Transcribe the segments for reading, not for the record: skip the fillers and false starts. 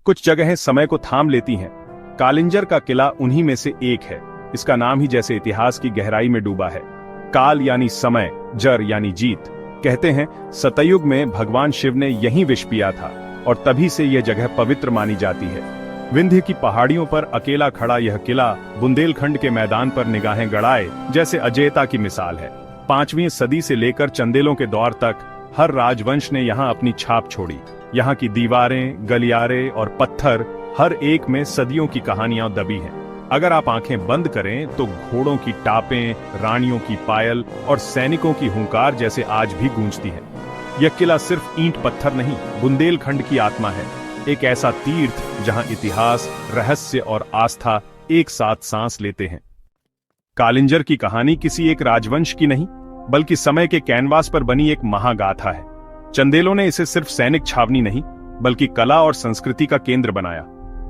कुछ जगहें समय को थाम लेती हैं। कालिंजर का किला उन्हीं में से एक है। इसका नाम ही जैसे इतिहास की गहराई में डूबा है। काल यानी समय, जर यानी जीत। कहते हैं सतयुग में भगवान शिव ने यहीं विष पिया था और तभी से यह जगह पवित्र मानी जाती है। विंध्य की पहाड़ियों पर अकेला खड़ा यह किला बुंदेलखंड के मैदान पर निगाहें गड़ाए जैसे अजेयता की मिसाल है। 5वीं सदी से लेकर चंदेलों के दौर तक हर राजवंश ने यहाँ अपनी छाप छोड़ी। यहाँ की दीवारें, गलियारे और पत्थर, हर एक में सदियों की कहानियां दबी हैं। अगर आप आंखें बंद करें तो घोड़ों की टापें, रानियों की पायल और सैनिकों की हुंकार जैसे आज भी गूंजती है। यह किला सिर्फ ईंट पत्थर नहीं, बुंदेलखंड की आत्मा है। एक ऐसा तीर्थ जहां इतिहास, रहस्य और आस्था एक साथ सांस लेते हैं। कालिंजर की कहानी किसी एक राजवंश की नहीं, बल्कि समय के कैनवास पर बनी एक महागाथा है। चंदेलों ने इसे सिर्फ सैनिक छावनी नहीं, बल्कि कला और संस्कृति का केंद्र बनाया।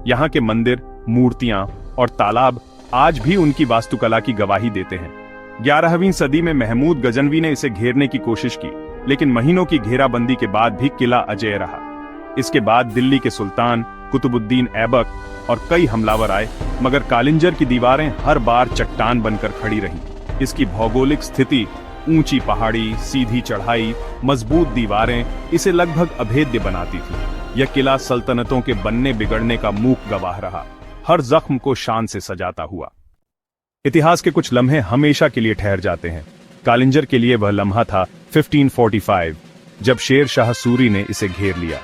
यहाँ के मंदिर, मूर्तियां और तालाब आज भी उनकी वास्तुकला की गवाही देते हैं। 11वीं सदी में महमूद गजनवी ने इसे घेरने की कोशिश की, लेकिन महीनों की घेराबंदी के बाद भी किला अजेय रहा। इसके बाद दिल्ली के सुल्तान, कुतुबुद्दीन ऐबक और कई हमलावर आए, मगर कालिंजर की दीवारें हर बार चट्टान बनकर खड़ी रहीं। इसकी भौगोलिक स्थिति, ऊंची पहाड़ी, सीधी चढ़ाई, मजबूत दीवारें इसे लगभग अभेद्य बनाती थी। यह किला सल्तनतों के बनने बिगड़ने का मूक गवाह रहा, हर जख्म को शान से सजाता हुआ। इतिहास के कुछ लम्हे हमेशा के लिए ठहर जाते हैं। कालिंजर के लिए वह लम्हा था 1545, जब शेर शाह सूरी ने इसे घेर लिया।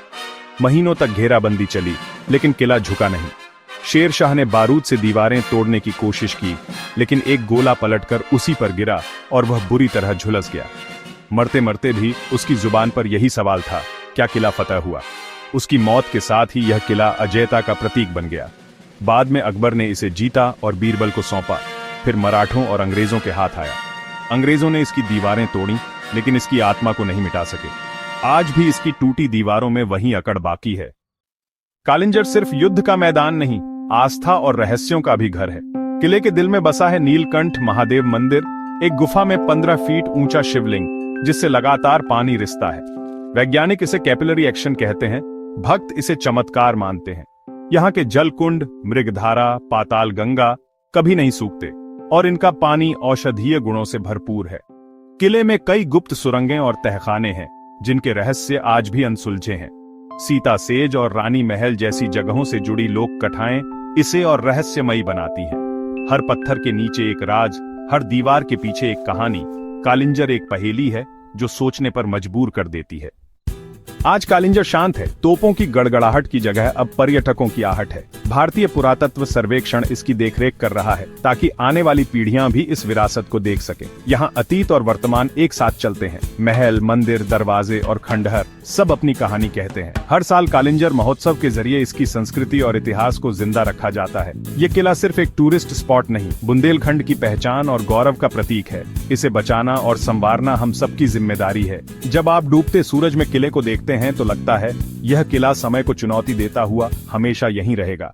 महीनों तक घेराबंदी चली, लेकिन किला झुका नहीं। शेर शाह ने बारूद से दीवारें तोड़ने की कोशिश की, लेकिन एक गोला पलटकर उसी पर गिरा और वह बुरी तरह झुलस गया। मरते मरते भी उसकी जुबान पर यही सवाल था, क्या किला फतह हुआ? उसकी मौत के साथ ही यह किला अजेयता का प्रतीक बन गया। बाद में अकबर ने इसे जीता और बीरबल को सौंपा। फिर मराठों और अंग्रेजों के हाथ आया। अंग्रेजों ने इसकी दीवारें तोड़ी, लेकिन इसकी आत्मा को नहीं मिटा सके। आज भी इसकी टूटी दीवारों में वही अकड़ बाकी है। कालिंजर सिर्फ युद्ध का मैदान नहीं, आस्था और रहस्यों का भी घर है। किले के दिल में बसा है नीलकंठ महादेव मंदिर, एक गुफा में 15 फीट ऊंचा शिवलिंग जिससे लगातार पानी रिसता है। वैज्ञानिक इसे कैपिलरी एक्शन कहते हैं, भक्त इसे चमत्कार मानते हैं। यहाँ के जल कुंड, मृगधारा, पाताल गंगा कभी नहीं सूखते और इनका पानी औषधीय गुणों से भरपूर है। किले में कई गुप्त सुरंगें और तहखाने हैं जिनके रहस्य आज भी अनसुलझे हैं। सीता सेज और रानी महल जैसी जगहों से जुड़ी लोक कथाएं इसे और रहस्यमयी बनाती हैं। हर पत्थर के नीचे एक राज, हर दीवार के पीछे एक कहानी। कालिंजर एक पहेली है जो सोचने पर मजबूर कर देती है। आज कालिंजर शांत है, तोपों की गड़गड़ाहट की जगह अब पर्यटकों की आहट है। भारतीय पुरातत्व सर्वेक्षण इसकी देखरेख कर रहा है ताकि आने वाली पीढ़ियां भी इस विरासत को देख सकें। यहाँ अतीत और वर्तमान एक साथ चलते हैं। महल, मंदिर, दरवाजे और खंडहर सब अपनी कहानी कहते हैं। हर साल कालिंजर महोत्सव के जरिए इसकी संस्कृति और इतिहास को जिंदा रखा जाता है। ये किला सिर्फ एक टूरिस्ट स्पॉट नहीं, बुंदेलखंड की पहचान और गौरव का प्रतीक है। इसे बचाना और संवारना हम सबकी जिम्मेदारी है। जब आप डूबते सूरज में किले को देखते हैं तो लगता है यह किला समय को चुनौती देता हुआ हमेशा यहीं रहेगा।